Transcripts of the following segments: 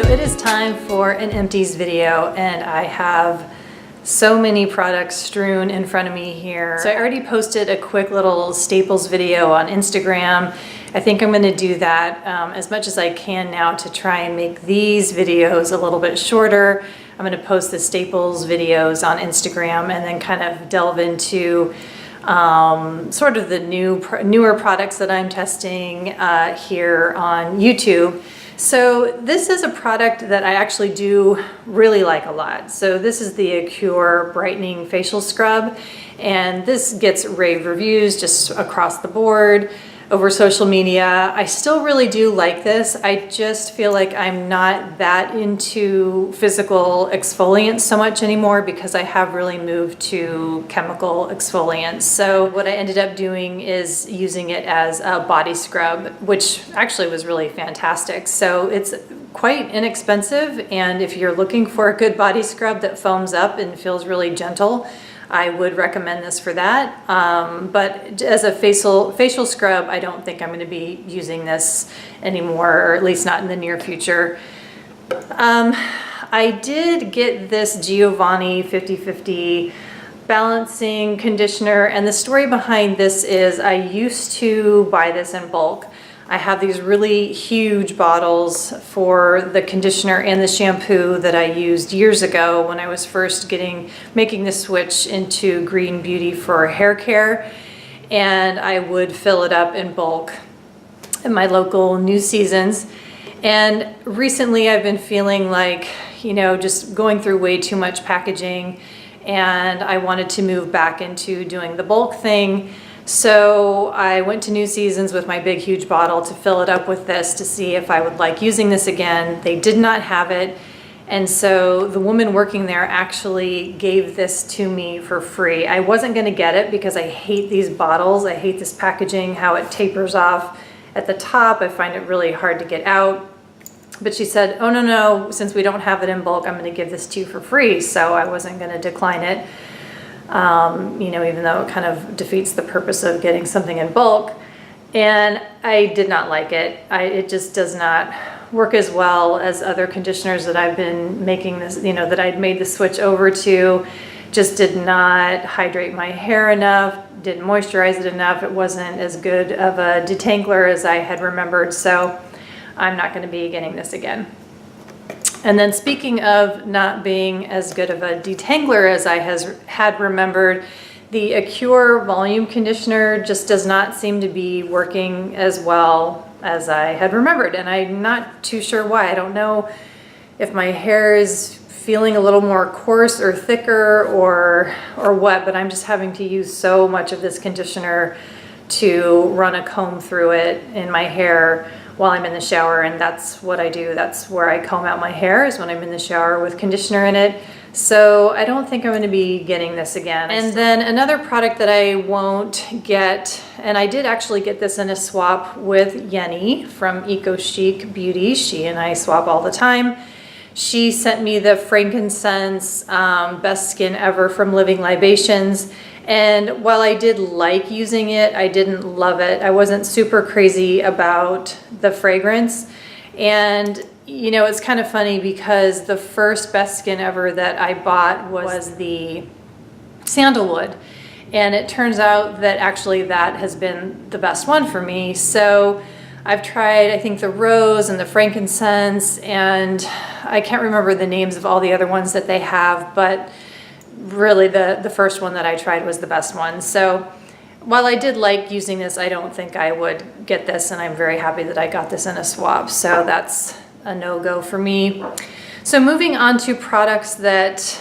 So it is time for an empties video, and I have so many products strewn in front of me here. So I already posted a quick little staples video on Instagram. I think I'm going to do that as much as I can now to try and make these videos a little bit shorter. I'm going to post the staples videos on Instagram and then kind of delve into sort of the newer products that I'm testing here on YouTube. So this is a product that I actually do really like a lot. So this is the Acure Brightening Facial Scrub, and this gets rave reviews just across the board over social media. I still really do like this. I just feel like I'm not that into physical exfoliants so much anymore because I have really moved to chemical exfoliants. So what I ended up doing is using it as a body scrub, which actually was really fantastic. So it's quite inexpensive, and if you're looking for a good body scrub that foams up and feels really gentle, I would recommend this for that. But as a facial scrub, I don't think I'm going to be using this anymore, or at least not in the near future. I did get this Giovanni 50/50 balancing conditioner, and the story behind this is I used to buy this in bulk. I have these really huge bottles for the conditioner and the shampoo that I used years ago when I was first making the switch into green beauty for hair care, and I would fill it up in bulk at my local New Seasons. And recently I've been feeling like, you know, just going through way too much packaging, and I wanted to move back into doing the bulk thing. So I went to New Seasons with my big huge bottle to fill it up with this to see if I would like using this again. They did not have it, and so the woman working there actually gave this to me for free. I wasn't going to get it because I hate these bottles. I hate this packaging, how it tapers off at the top. I find it really hard to get out. But she said, oh no, since we don't have it in bulk, I'm going to give this to you for free. So I wasn't going to decline it. You know, even though it kind of defeats the purpose of getting something in bulk. And I did not like it. It just does not work as well as other conditioners that I've been making this, you know, that I'd made the switch over to. Just did not hydrate my hair enough, didn't moisturize it enough. It wasn't as good of a detangler as I had remembered. So I'm not going to be getting this again. And then speaking of not being as good of a detangler as I had remembered, the Acure volume conditioner just does not seem to be working as well as I had remembered. And I'm not too sure why. I don't know if my hair is feeling a little more coarse or thicker or what, but I'm just having to use so much of this conditioner to run a comb through it in my hair while I'm in the shower, and that's what I do. That's where I comb out my hair, is when I'm in the shower with conditioner in it. So I don't think I'm going to be getting this again. And then another product that I won't get, and I did actually get this in a swap with Yenny from Eco Chic Beauty. She and I swap all the time. She sent me the frankincense Best Skin Ever from Living Libations. And while I did like using it, I didn't love it. I wasn't super crazy about the fragrance. And, you know, it's kind of funny because the first Best Skin Ever that I bought was the sandalwood. And it turns out that actually that has been the best one for me. So I've tried, I think, the rose and the frankincense, and I can't remember the names of all the other ones that they have, but really the first one that I tried was the best one. So while I did like using this, I don't think I would get this, and I'm very happy that I got this in a swap. So that's a no-go for me. So moving on to products that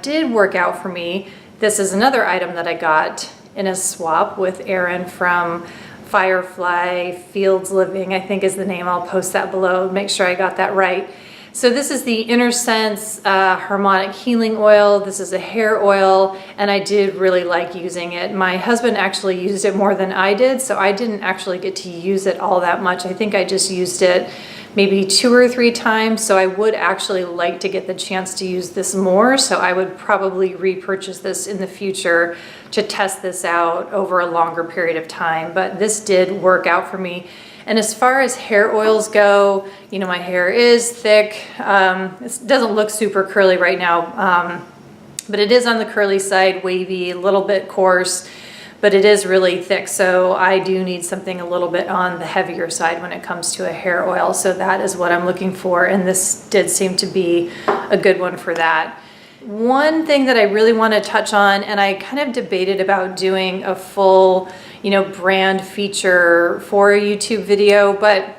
did work out for me. This is another item that I got in a swap with Erin from Firefly Fields Living, I think is the name. I'll post that below, make sure I got that right. So this is the Innersense Harmonic Healing Oil. This is a hair oil, and I did really like using it. My husband actually used it more than I did, so I didn't actually get to use it all that much. I think I just used it maybe 2 or 3 times. So I would actually like to get the chance to use this more. So I would probably repurchase this in the future to test this out over a longer period of time. But this did work out for me. And as far as hair oils go, you know, my hair is thick. It doesn't look super curly right now, but it is on the curly side, wavy, a little bit coarse, but it is really thick. So I do need something a little bit on the heavier side when it comes to a hair oil. So that is what I'm looking for. And this did seem to be a good one for that. One thing that I really want to touch on, and I kind of debated about doing a full, you know, brand feature for a YouTube video, but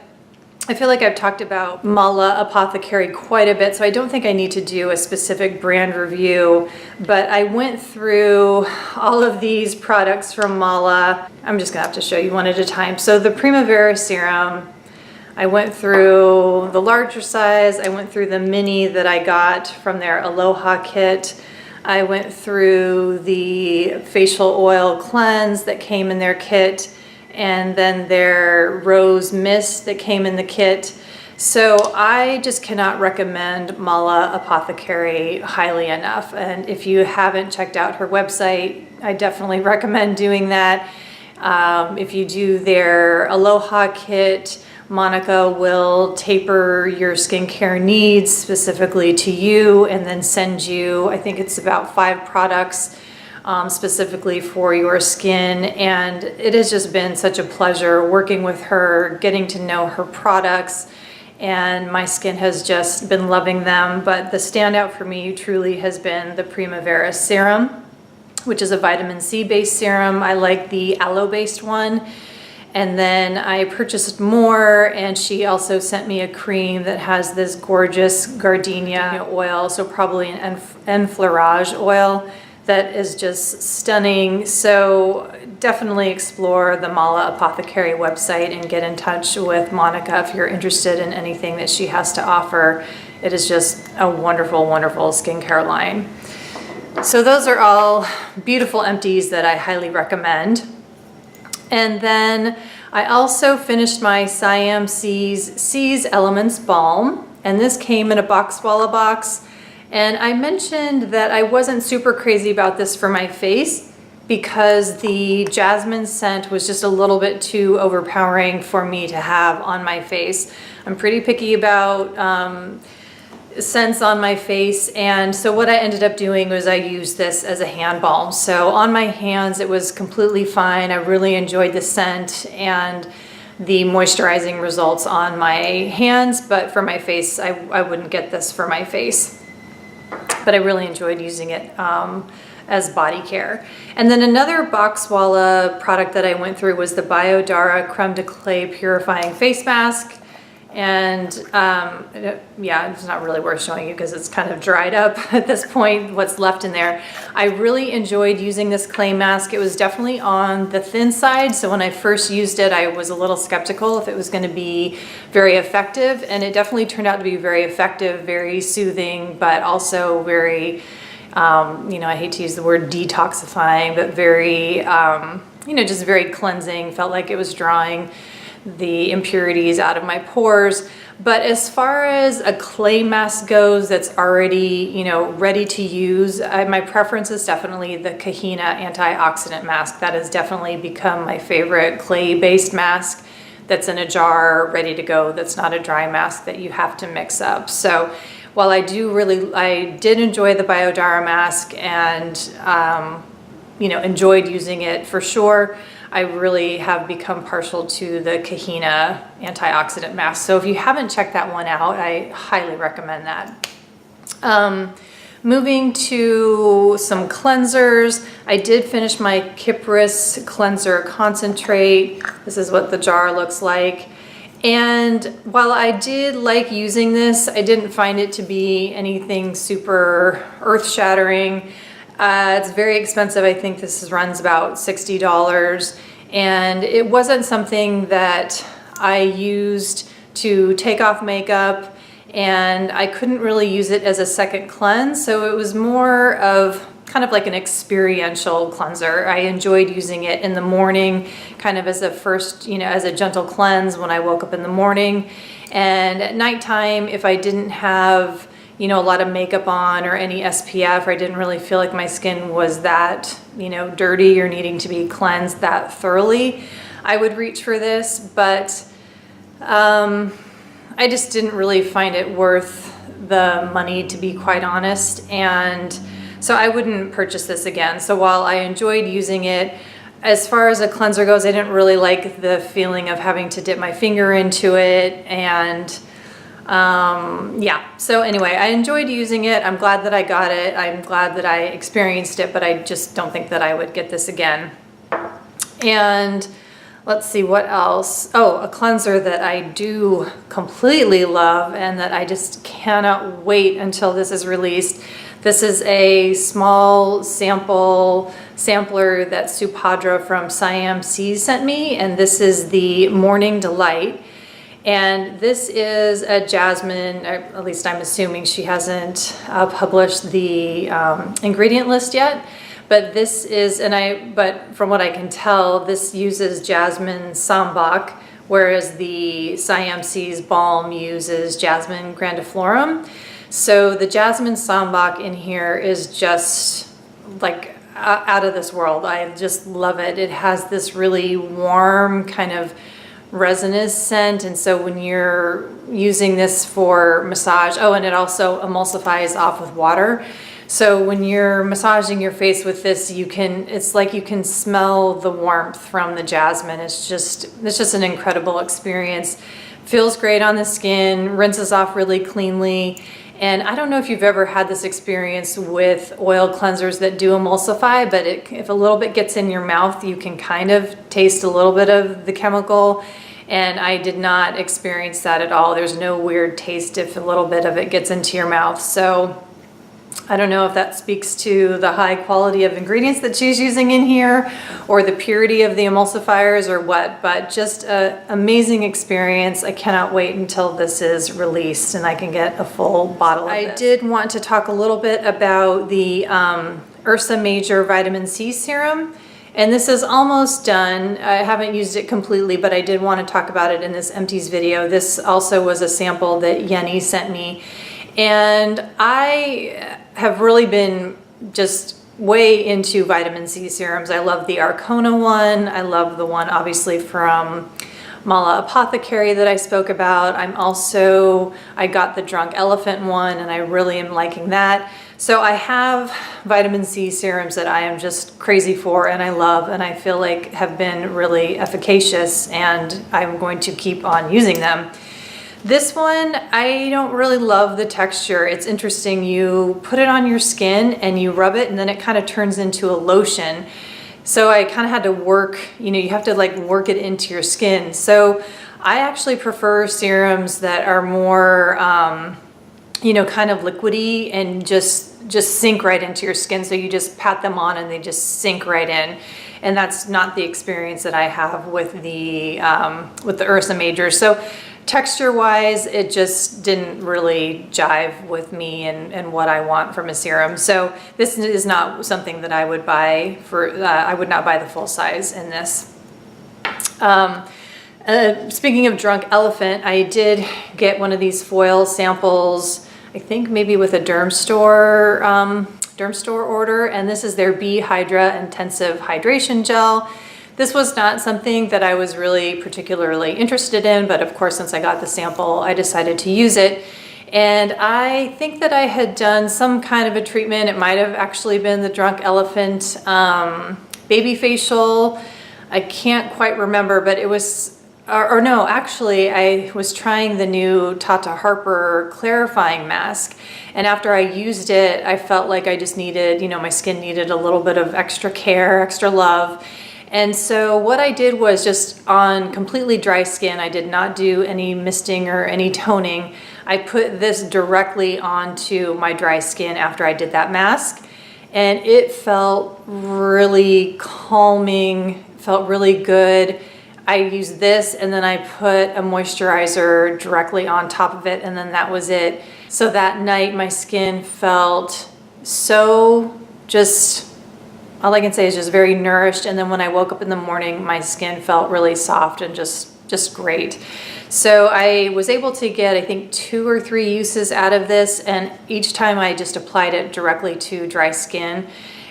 I feel like I've talked about Mala Apothecary quite a bit, so I don't think I need to do a specific brand review, but I went through all of these products from Mala. I'm just gonna have to show you one at a time. So the Primavera Serum, I went through the larger size, I went through the mini that I got from their Aloha kit, I went through the facial oil cleanse that came in their kit, and then their rose mist that came in the kit. So I just cannot recommend Mala Apothecary highly enough. And if you haven't checked out her website, I definitely recommend doing that. If you do their Aloha kit, Monica will taper your skincare needs specifically to you and then send you, I think it's about 5 products specifically for your skin. And it has just been such a pleasure working with her, getting to know her products, and my skin has just been loving them. But the standout for me truly has been the Primavera Serum, which is a vitamin C based serum. I like the aloe based one. And then I purchased more, and she also sent me a cream that has this gorgeous gardenia oil, so probably an enfleurage oil that is just stunning. So definitely explore the Mala Apothecary website and get in touch with Monica if you're interested in anything that she has to offer. It is just a wonderful, wonderful skincare line. So those are all beautiful empties that I highly recommend. And then I also finished my Siam Seas Elements Balm, and this came in a Boxwalla box. And I mentioned that I wasn't super crazy about this for my face because the jasmine scent was just a little bit too overpowering for me to have on my face. I'm pretty picky about scents on my face, and so what I ended up doing was I used this as a hand balm. So on my hands it was completely fine. I really enjoyed the scent and the moisturizing results on my hands, but for my face I wouldn't get this for my face. But I really enjoyed using it as body care. And then another Boxwalla product that I went through was the Biodara Creme de Clay Purifying Face Mask. And yeah, it's not really worth showing you because it's kind of dried up at this point, what's left in there. I really enjoyed using this clay mask. It was definitely on the thin side, so when I first used it, I was a little skeptical if it was going to be very effective, and it definitely turned out to be very effective, very soothing, but also very, you know, I hate to use the word detoxifying, but very, you know, just very cleansing. Felt like it was drawing the impurities out of my pores. But as far as a clay mask goes that's already, you know, ready to use, my preference is definitely the Kahina antioxidant mask. That has definitely become my favorite clay-based mask that's in a jar, ready to go, that's not a dry mask that you have to mix up. So while I did enjoy the Biodara mask and, you know, enjoyed using it for sure, I really have become partial to the Kahina antioxidant mask. So if you haven't checked that one out, I highly recommend that. Moving to some cleansers, I did finish my Kypris Cleanser Concentrate. This is what the jar looks like. And while I did like using this, I didn't find it to be anything super earth-shattering. It's very expensive. I think this runs about $60, and it wasn't something that I used to take off makeup, and I couldn't really use it as a second cleanse. So it was more of kind of like an experiential cleanser. I enjoyed using it in the morning, kind of as a first, as a gentle cleanse when I woke up in the morning. And at nighttime, if I didn't have, a lot of makeup on or any SPF, or I didn't really feel like my skin was that, dirty or needing to be cleansed that thoroughly, I would reach for this. But I just didn't really find it worth the money, to be quite honest. And so I wouldn't purchase this again. So while I enjoyed using it, as far as a cleanser goes, I didn't really like the feeling of having to dip my finger into it. And yeah, so anyway, I enjoyed using it. I'm glad that I got it. I'm glad that I experienced it, but I just don't think that I would get this again. And let's see what else. Oh, a cleanser that I do completely love and that I just cannot wait until this is released. This is a small sampler that Ahdre from Siam sent me, and this is the Morning Delight. And this is a jasmine, at least I'm assuming she hasn't published the ingredient list yet. But this is, but from what I can tell, this uses jasmine sambac, whereas the Siam Sea's balm uses jasmine grandiflorum. So the jasmine sambac in here is just like out of this world. I just love it. It has this really warm kind of resinous scent, and so when you're using this for massage, and it also emulsifies off with water. So when you're massaging your face with this, it's like you can smell the warmth from the jasmine. It's just an incredible experience. Feels great on the skin, rinses off really cleanly. And I don't know if you've ever had this experience with oil cleansers that do emulsify, but if a little bit gets in your mouth, you can kind of taste a little bit of the chemical. And I did not experience that at all. There's no weird taste if a little bit of it gets into your mouth. So I don't know if that speaks to the high quality of ingredients that she's using in here or the purity of the emulsifiers or what, but just an amazing experience. I cannot wait until this is released and I can get a full bottle of it. I did want to talk a little bit about the Ursa Major Vitamin C Serum. And this is almost done. I haven't used it completely, but I did want to talk about it in this Empties video. This also was a sample that Giovanni sent me. And I have really been just way into vitamin C serums. I love the Arcona one. I love the one obviously from Mala Apothecary that I spoke about. I got the Drunk Elephant one and I really am liking that. So I have vitamin C serums that I am just crazy for and I love and I feel like have been really efficacious, and I'm going to keep on using them. This one, I don't really love the texture. It's interesting. You put it on your skin and you rub it and then it kind of turns into a lotion. So I kind of had to work, you have to like work it into your skin. So I actually prefer serums that are more, kind of liquidy and just sink right into your skin. So you just pat them on and they just sink right in. And that's not the experience that I have with the Ursa Major. So texture-wise, it just didn't really jive with me and what I want from a serum. So this is not something that I would buy I would not buy the full size in this. Speaking of Drunk Elephant, I did get one of these foil samples, I think maybe with a derm store order, and this is their B-Hydra Intensive Hydration Gel. This was not something that I was really particularly interested in, but of course, since I got the sample, I decided to use it. And I think that I had done some kind of a treatment. It might have actually been the Drunk Elephant baby facial. I can't quite remember, but it was, or no, actually I was trying the new Tarte Harper clarifying mask. And after I used it, I felt like I just needed, my skin needed a little bit of extra care, extra love. And so what I did was just on completely dry skin, I did not do any misting or any toning. I put this directly onto my dry skin after I did that mask. And it felt really calming, felt really good. I used this and then I put a moisturizer directly on top of it, and then that was it. So that night my skin felt so just, all I can say is just very nourished. And then when I woke up in the morning, my skin felt really soft and just great. So I was able to get, I think, 2 or 3 uses out of this, and each time I just applied it directly to dry skin,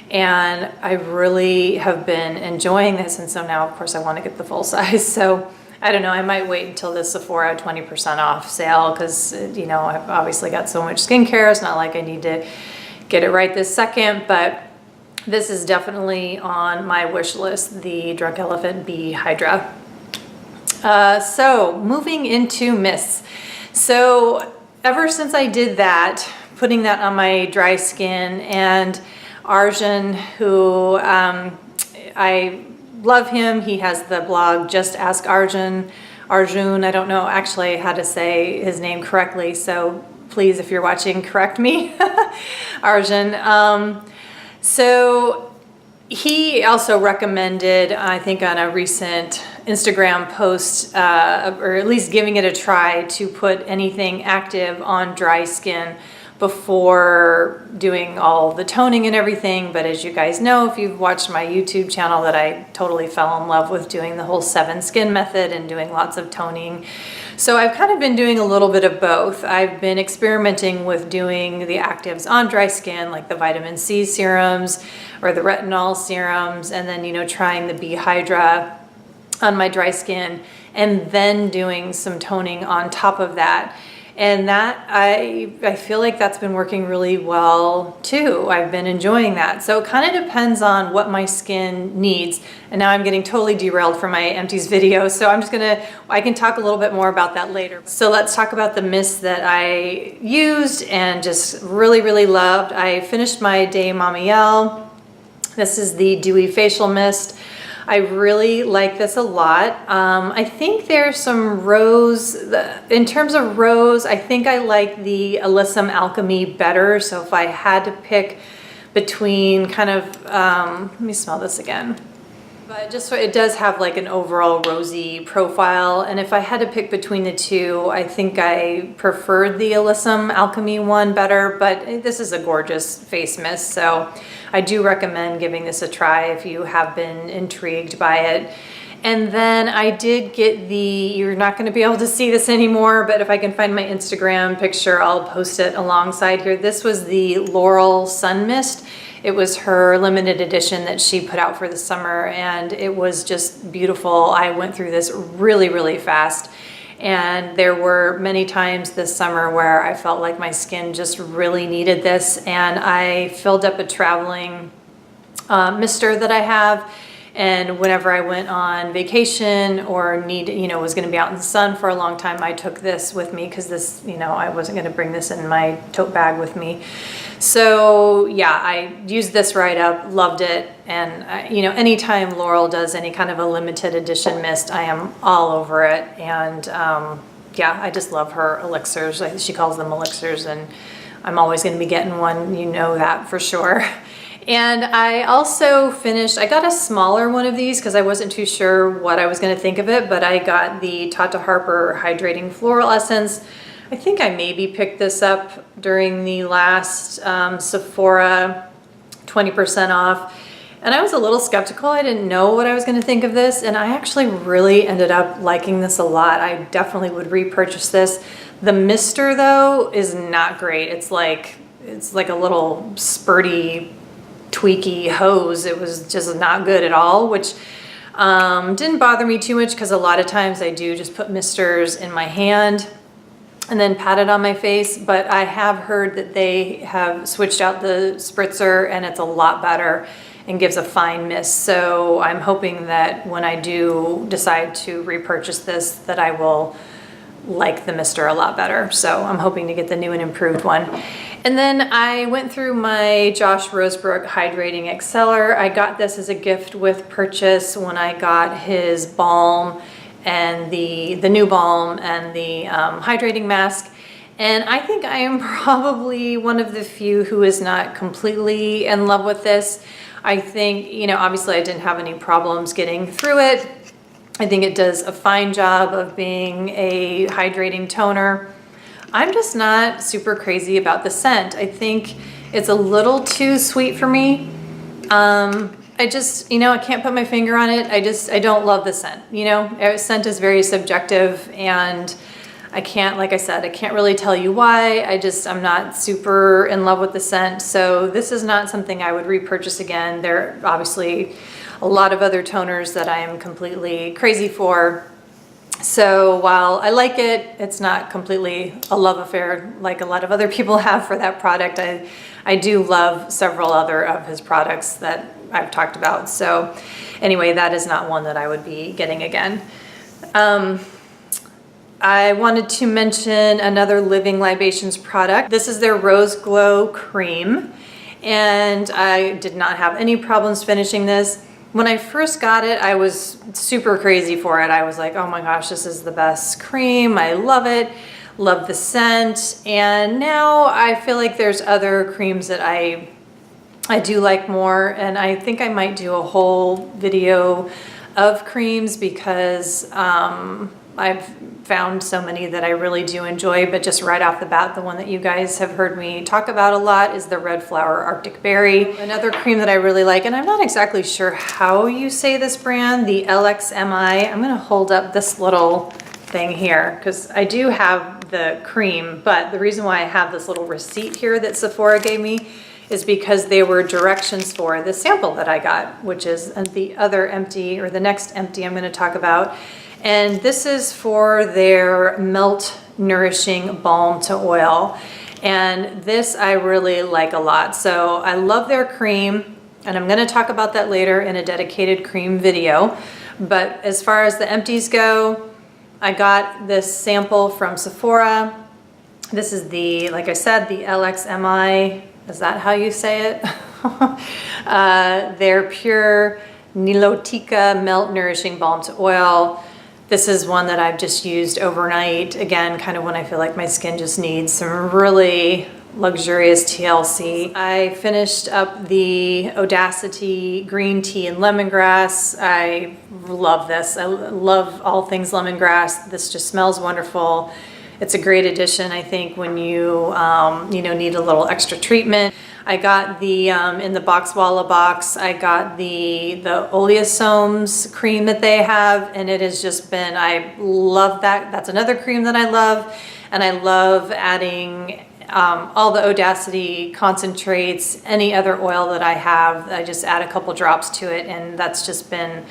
and I really have been enjoying this. And so now, of course, I want to get the full size. So I don't know, I might wait until the Sephora 20% off sale, because, you know, I've obviously got so much skincare. It's not like I need to get it right this second, but this is definitely on my wish list, the Drunk Elephant Bee Hydra. So moving into mists. So ever since I did that, putting that on my dry skin, and Arjun, who I love him. He has the blog Just Ask Arjun. I don't know actually how to say his name correctly, so please, if you're watching, correct me. Arjun. So he also recommended, I think on a recent Instagram post, or at least giving it a try, to put anything active on dry skin before doing all the toning and everything. But as you guys know, if you've watched my YouTube channel, that I totally fell in love with doing the whole 7 skin method and doing lots of toning. So I've kind of been doing a little bit of both. I've been experimenting with doing the actives on dry skin, like the vitamin C serums or the retinol serums, and then, you know, trying the Bee Hydra on my dry skin, and then doing some toning on top of that. And that, I feel like that's been working really well too. I've been enjoying that. So it kind of depends on what my skin needs. And now I'm getting totally derailed from my Empties video. So I'm just I can talk a little bit more about that later. So let's talk about the mist that I used and just really, really loved. I finished my Day Mamiel. This is the Dewy Facial Mist. I really like this a lot. I think there's some rose, in terms of rose, I think I like the Alyssum Alchemy better. So if I had to pick between kind of, let me smell this again. But just so it does have like an overall rosy profile. And if I had to pick between the two, I think I preferred the Alyssum Alchemy one better, but this is a gorgeous face mist. So I do recommend giving this a try if you have been intrigued by it. And then I did get you're not going to be able to see this anymore, but if I can find my Instagram picture, I'll post it alongside here. This was the Laurel Sun Mist. It was her limited edition that she put out for the summer, and it was just beautiful. I went through this really, really fast. And there were many times this summer where I felt like my skin just really needed this. And I filled up a traveling mister that I have. And whenever I went on vacation or was going to be out in the sun for a long time, I took this with me, because this, I wasn't going to bring this in my tote bag with me. So yeah, I used this right up, loved it. And anytime Laurel does any kind of a limited edition mist, I am all over it. And yeah, I just love her elixirs. She calls them elixirs, and I'm always going to be getting one, that for sure. And I also I got a smaller one of these because I wasn't too sure what I was going to think of it, but I got the Tarte Harper Hydrating Floral Essence. I think I maybe picked this up during the last Sephora 20% off. And I was a little skeptical. I didn't know what I was going to think of this, and I actually really ended up liking this a lot. I definitely would repurchase this. The mister, though, is not great. It's like a little spurty, tweaky hose. It was just not good at all, which didn't bother me too much, because a lot of times I do just put misters in my hand and then pat it on my face. But I have heard that they have switched out the spritzer, and it's a lot better and gives a fine mist. So I'm hoping that when I do decide to repurchase this, that I will like the mister a lot better. So I'm hoping to get the new and improved one. And then I went through my Josh Roseburg Hydrating Exceller. I got this as a gift with purchase when I got his balm and the new balm and the hydrating mask. And I think I am probably one of the few who is not completely in love with this. I think, obviously I didn't have any problems getting through it. I think it does a fine job of being a hydrating toner. I'm just not super crazy about the scent. I think It's a little too sweet for me. I just, you know, I can't put my finger on it. I don't love the scent, you know. Scent is very subjective, and I can't, like I said, I can't really tell you why. I'm not super in love with the scent. So this is not something I would repurchase again. There are obviously a lot of other toners that I am completely crazy for. So while I like it, it's not completely a love affair like a lot of other people have for that product. I do love several other of his products that I've talked about. So anyway, that is not one that I would be getting again. I wanted to mention another Living Libations product. This is their Rose Glow Cream, and I did not have any problems finishing this. When I first got it, I was super crazy for it. I was like, oh my gosh, this is the best cream. I love it. Love the scent. And now I feel like there's other creams that I do like more. And I think I might do a whole video of creams because I've found so many that I really do enjoy, but just right off the bat, the one that you guys have heard me talk about a lot is the Red Flower Arctic Berry. Another cream that I really like, and I'm not exactly sure how you say this brand, the LXMI. I'm gonna hold up this little thing here because I do have the cream, but the reason why I have this little receipt here that Sephora gave me is because they were directions for the sample that I got, which is the other empty, or the next empty I'm gonna talk about. And this is for their Melt Nourishing Balm to Oil. And this I really like a lot. So I love their cream, and I'm gonna talk about that later in a dedicated cream video. But as far as the empties go, I got this sample from Sephora. This is the, like I said, the LXMI. Is that how you say it? Their Pure Nilotica Melt Nourishing Balm to Oil. This is one that I've just used overnight, again, kind of when I feel like my skin just needs some really luxurious TLC. I finished up the Audacity Green Tea and Lemongrass. I love this. I love all things lemongrass. This just smells wonderful. It's a great addition, I think, when you need a little extra treatment. I got the, in the Box Walla box, I got the Oleosomes cream that they have, and it has just been, I love that. That's another cream that I love, and I love adding all the Audacity concentrates, any other oil that I have. I just add a couple drops to it, and that's just been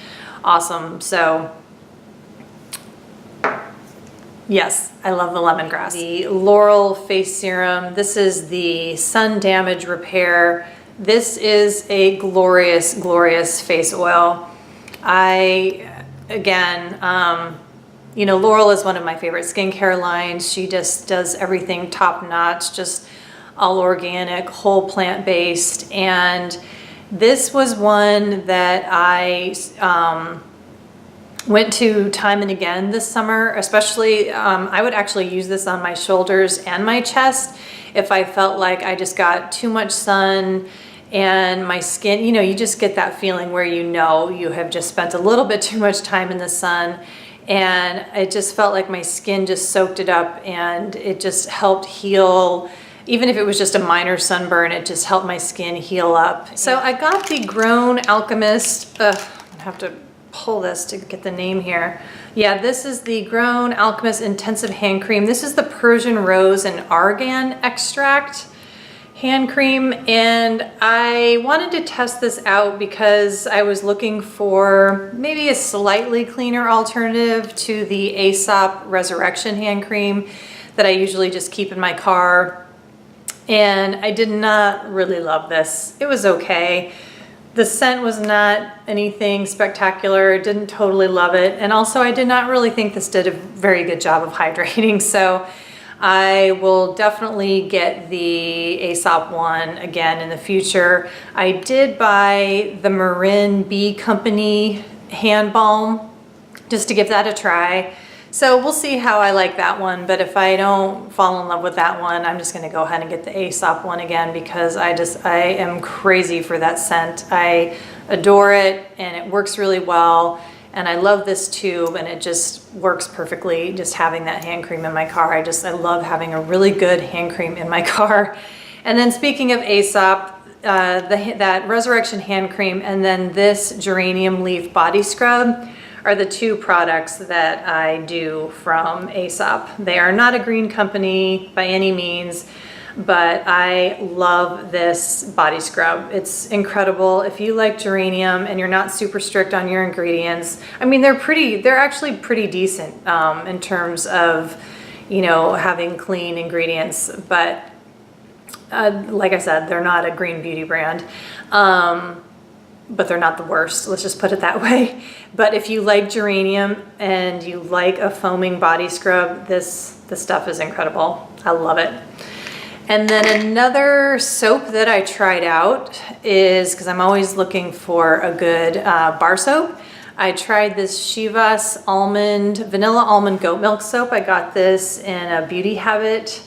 awesome. So yes, I love the lemongrass. The Laurel Face Serum. This is the Sun Damage Repair. This is a glorious, glorious face oil. Laurel is one of my favorite skincare lines. She just does everything top notch, just all organic, whole plant-based. And this was one that I went to time and again this summer, especially. I would actually use this on my shoulders and my chest if I felt like I just got too much sun and my skin, you just get that feeling where you have just spent a little bit too much time in the sun, and it just felt like my skin just soaked it up, and it just helped heal. Even if it was just a minor sunburn, it just helped my skin heal up. So I got the Grown Alchemist. I have to pull this to get the name here. Yeah, this is the Grown Alchemist Intensive Hand Cream. This is the Persian Rose and Argan Extract hand cream, and I wanted to test this out because I was looking for maybe a slightly cleaner alternative to the Aesop Resurrection hand cream that I usually just keep in my car, and I did not really love this. It was okay. The scent was not anything spectacular. Didn't totally love it. And also I did not really think this did a very good job of hydrating. So I will definitely get the Aesop one again in the future. I did buy the Marin B Company hand balm just to give that a try. So we'll see how I like that one, but if I don't fall in love with that one, I'm just gonna go ahead and get the Aesop one again because I am crazy for that scent. I adore it, and it works really well, and I love this tube, and it just works perfectly just having that hand cream in my car. I love having a really good hand cream in my car. And then speaking of Aesop, that Resurrection hand cream and then this geranium leaf body scrub are the two products that I do from Aesop. They are not a green company by any means, but I love this body scrub. It's incredible. If you like geranium and you're not super strict on your ingredients, I mean, they're actually pretty decent in terms of, you know, having clean ingredients, but like I said, they're not a green beauty brand, but they're not the worst. Let's just put it that way. But if you like geranium and you like a foaming body scrub, this stuff is incredible. I love it. And then another soap that I tried out is, because I'm always looking for a good bar soap, I tried this Shivas vanilla almond goat milk soap. I got this in a Beauty Habit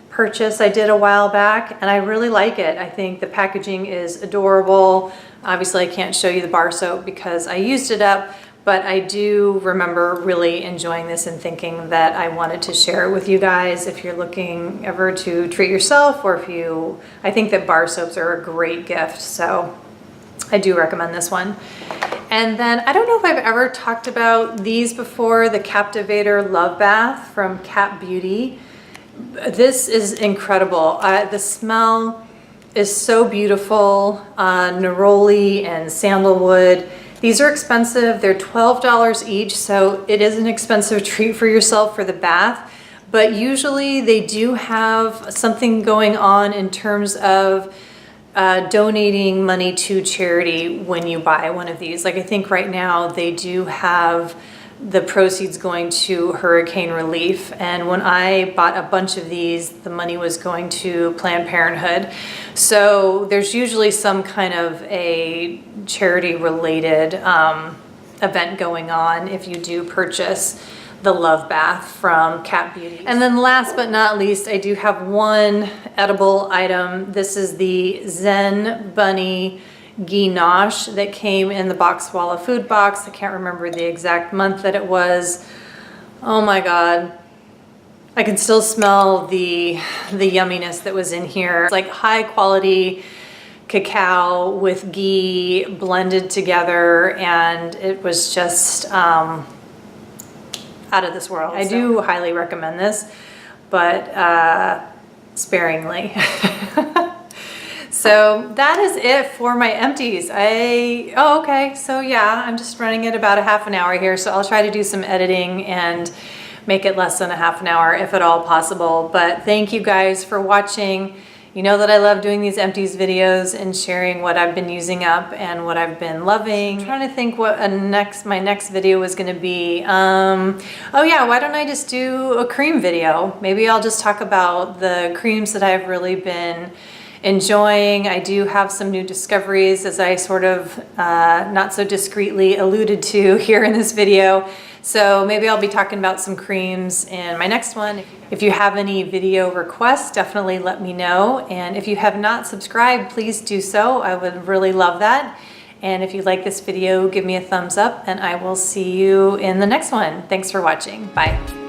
purchase I did a while back, and I really like it. I think the packaging is adorable. Obviously I can't show you the bar soap because I used it up, but I do remember really enjoying this and thinking that I wanted to share it with you guys if you're looking ever to treat yourself, or I think that bar soaps are a great gift, so I do recommend this one. And then I don't know if I've ever talked about these before, the Captivator Love Bath from Cap Beauty. This is incredible. The smell is so beautiful, neroli and sandalwood. These are expensive. They're $12 each, so it is an expensive treat for yourself for the bath. But usually they do have something going on in terms of donating money to charity when you buy one of these. Like I think right now they do have the proceeds going to hurricane relief, and when I bought a bunch of these, the money was going to Planned Parenthood. So there's usually some kind of a charity related event going on if you do purchase the Love Bath from Cap Beauty. And then last but not least, I do have one edible item. This is the Zen Bunny ghee nosh that came in the Boxwalla food box. I can't remember the exact month that it was. Oh my God. I can still smell the yumminess that was in here. It's like high quality cacao with ghee blended together, and it was just out of this world. I do highly recommend this, but sparingly. So that is it for my empties. Oh, okay. So yeah, I'm just running it about a half an hour here. So I'll try to do some editing and make it less than a half an hour if at all possible. But thank you guys for watching. You know that I love doing these empties videos and sharing what I've been using up and what I've been loving. I'm trying to think what my next video was going to be. Oh yeah, why don't I just do a cream video? Maybe I'll just talk about the creams that I've really been enjoying. I do have some new discoveries, as I sort of not so discreetly alluded to here in this video. So maybe I'll be talking about some creams in my next one. If you have any video requests, definitely let me know. And if you have not subscribed, please do so. I would really love that. And if you like this video, give me a thumbs up, and I will see you in the next one. Thanks for watching. Bye.